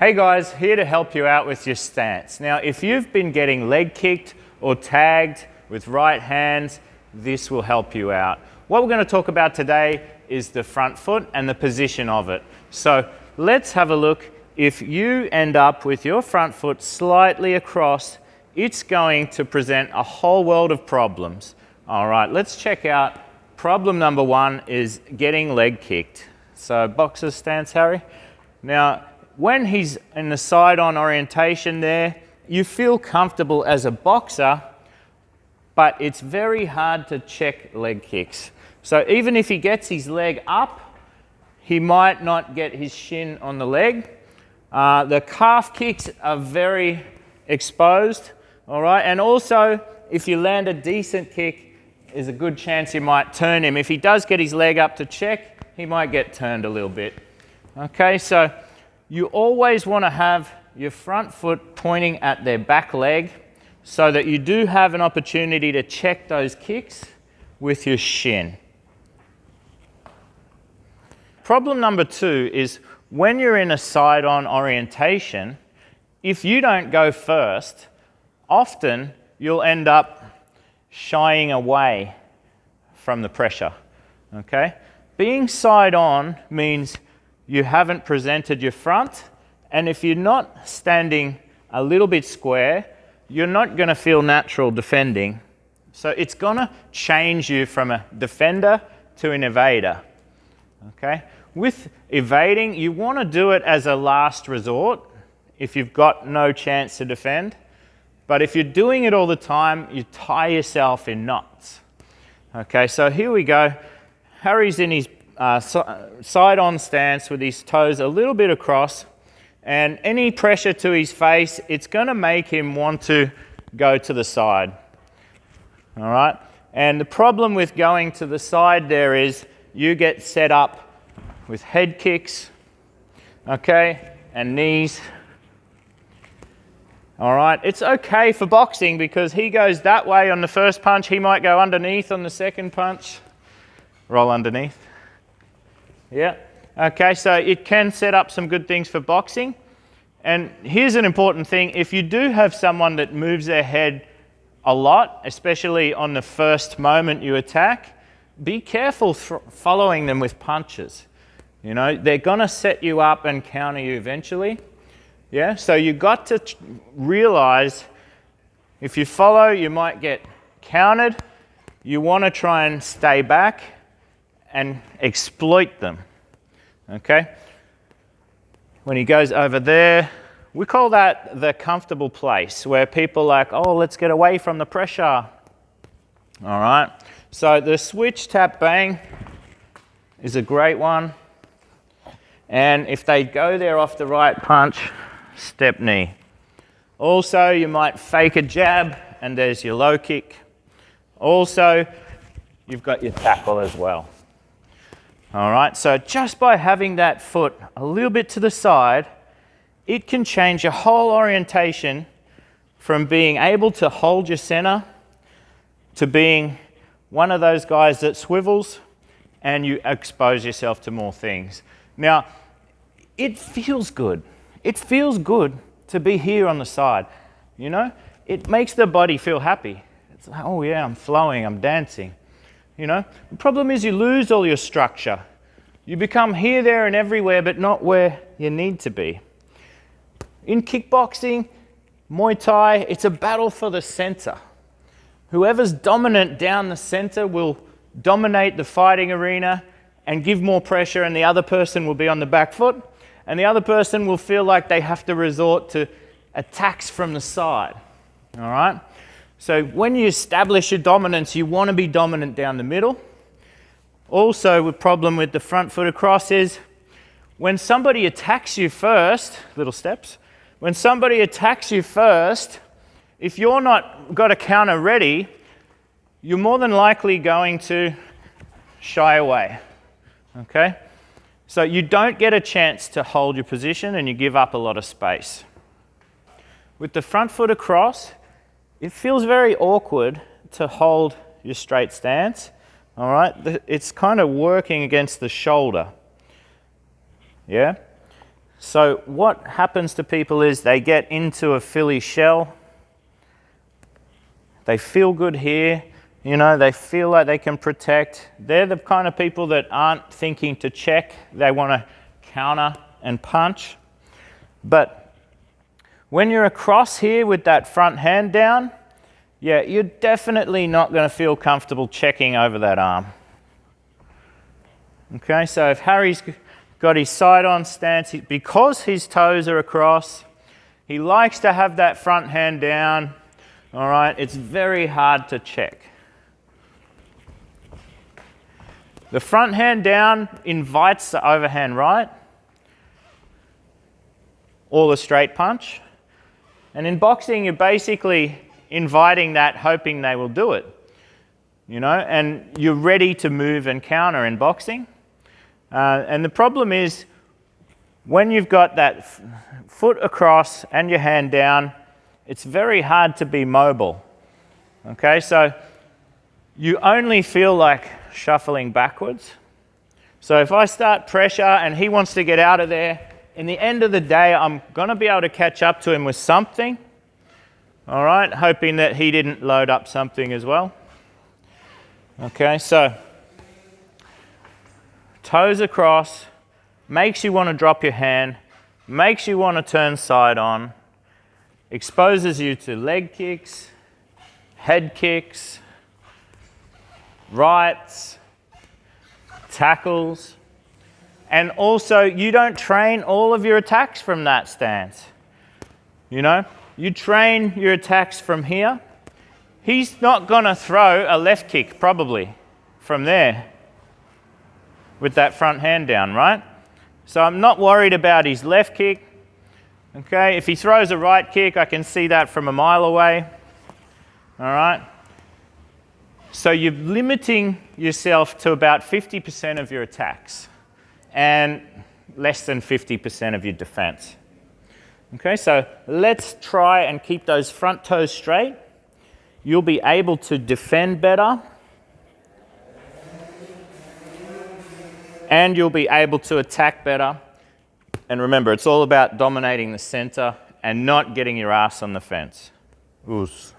Hey guys, here to help you out with your stance. Now, if you've been getting leg kicked or tagged with right hands, this will help you out. What we're going to talk about today is the front foot and the position of it. So let's have a look. If you end up with your front foot slightly across, it's going to present a whole world of problems. All right, let's check out. Problem number one is getting leg kicked. So boxer's stance, Harry. Now, when he's in the side-on orientation there, you feel comfortable as a boxer, but it's very hard to check leg kicks. So even if he gets his leg up, he might not get his shin on the leg. The calf kicks are very exposed, all right? And also, if you land a decent kick, there's a good chance you might turn him. If he does get his leg up to check, he might get turned a little bit. Okay, so you always want to have your front foot pointing at their back leg so that you do have an opportunity to check those kicks with your shin. Problem number two is when you're in a side-on orientation, if you don't go first, often you'll end up shying away from the pressure, okay? Being side-on means you haven't presented your front, and if you're not standing a little bit square, you're not going to feel natural defending. So it's going to change you from a defender to an evader. Okay? With evading, you want to do it as a last resort if you've got no chance to defend. But if you're doing it all the time, you tie yourself in knots. Okay, so here we go. Harry's in his side-on stance with his toes a little bit across, and any pressure to his face, it's going to make him want to go to the side. All right? And the problem with going to the side there is you get set up with head kicks, okay, and knees. All right? It's okay for boxing because he goes that way on the first punch, he might go underneath on the second punch. Roll underneath. Yeah. Okay, so it can set up some good things for boxing. And here's an important thing. If you do have someone that moves their head a lot, especially on the first moment you attack, be careful following them with punches. You know, they're going to set you up and counter you eventually. Yeah, so you've got to realize if you follow, you might get countered. You want to try and stay back and exploit them, okay? When he goes over there, we call that the comfortable place where people are like, oh, let's get away from the pressure. All right, so the switch tap bang is a great one. And if they go there off the right punch, step knee. Also, you might fake a jab and there's your low kick. Also, you've got your tackle as well. All right, so just by having that foot a little bit to the side, it can change your whole orientation from being able to hold your center to being one of those guys that swivels and you expose yourself to more things. Now, it feels good. It feels good to be here on the side, you know? It makes the body feel happy. It's like, oh yeah, I'm flowing, I'm dancing. You know, the problem is you lose all your structure. You become here, there, and everywhere, but not where you need to be. In kickboxing, Muay Thai, it's a battle for the center. Whoever's dominant down the center will dominate the fighting arena and give more pressure, and the other person will be on the back foot, and the other person will feel like they have to resort to attacks from the side. All right? So when you establish your dominance, you want to be dominant down the middle. Also, the problem with the front foot across is when somebody attacks you first, little steps, when somebody attacks you first, if you're not got a counter ready, you're more than likely going to shy away, okay? So you don't get a chance to hold your position and you give up a lot of space. With the front foot across, it feels very awkward to hold your straight stance, all right? It's kind of working against the shoulder, yeah? So what happens to people is they get into a Philly shell. They feel good here. You know, they feel like they can protect. They're the kind of people that aren't thinking to check. They want to counter and punch. But when you're across here with that front hand down, yeah, you're definitely not going to feel comfortable checking over that arm. Okay, so if Harry's got his side-on stance, because his toes are across, he likes to have that front hand down. All right, it's very hard to check. The front hand down invites the overhand right or the straight punch. And in boxing, you're basically inviting that, hoping they will do it. You know, and you're ready to move and counter in boxing. And the problem is, when you've got that foot across and your hand down, it's very hard to be mobile. Okay, so you only feel like shuffling backwards. So if I start pressure and he wants to get out of there, in the end of the day, I'm going to be able to catch up to him with something. All right, hoping that he didn't load up something as well. Okay, so toes across, makes you want to drop your hand, makes you want to turn side on, exposes you to leg kicks, head kicks, rights, tackles, and also you don't train all of your attacks from that stance. You know, you train your attacks from here. He's not going to throw a left kick probably from there with that front hand down, right? So I'm not worried about his left kick. Okay, if he throws a right kick, I can see that from a mile away. All right. So you're limiting yourself to about 50% of your attacks and less than 50% of your defense. Okay, so let's try and keep those front toes straight. You'll be able to defend better. And you'll be able to attack better. And remember, it's all about dominating the center and not getting your ass on the fence. Oos.